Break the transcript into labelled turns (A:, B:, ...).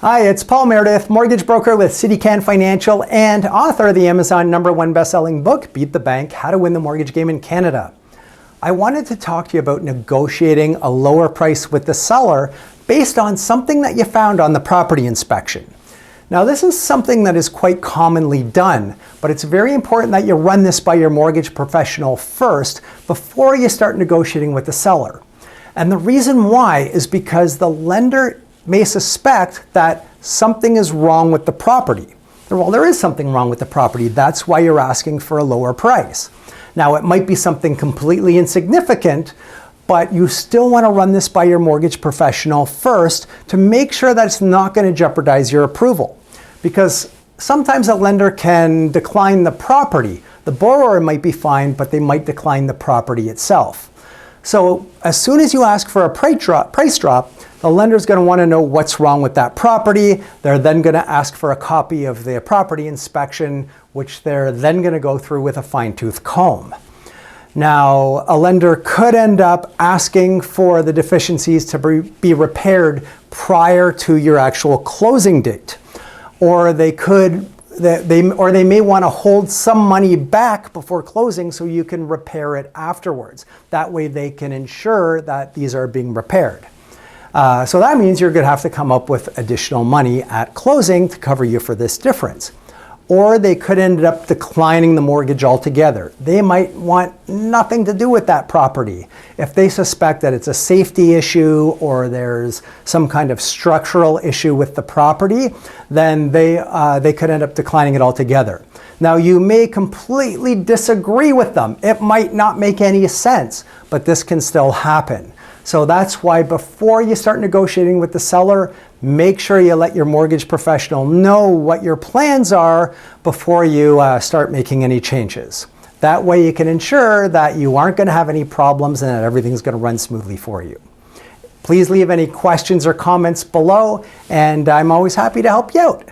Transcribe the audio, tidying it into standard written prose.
A: Hi, it's Paul Meredith, mortgage broker with CitiCan Financial and author of the Amazon #1 best-selling book, Beat the Bank: How to Win the Mortgage Game in Canada. I wanted to talk to you about negotiating a lower price with the seller based on something that you found on the property inspection. Now, this is something that is quite commonly done, but it's very important that you run this by your mortgage professional first before you start negotiating with the seller. And the reason why is because the lender may suspect that something is wrong with the property. Well, there is something wrong with the property. That's why you're asking for a lower price. Now, it might be something completely insignificant, but you still want to run this by your mortgage professional first to make sure that it's not going to jeopardize your approval. Because sometimes a lender can decline the property. The borrower might be fine, but they might decline the property itself. So as soon as you ask for a price drop, the lender's going to want to know what's wrong with that property. They're then going to ask for a copy of the property inspection, which they're then going to go through with a fine-tooth comb. Now, a lender could end up asking for the deficiencies to be repaired prior to your actual closing date. Or they may want to hold some money back before closing so you can repair it afterwards. That way they can ensure that these are being repaired. So that means you're going to have to come up with additional money at closing to cover you for this difference. Or they could end up declining the mortgage altogether. They might want nothing to do with that property. If they suspect that it's a safety issue or there's some kind of structural issue with the property, then they could end up declining it altogether. Now, you may completely disagree with them. It might not make any sense, but this can still happen. So that's why before you start negotiating with the seller, make sure you let your mortgage professional know what your plans are before you start making any changes. That way you can ensure that you aren't going to have any problems and that everything's going to run smoothly for you. Please leave any questions or comments below, and I'm always happy to help you out.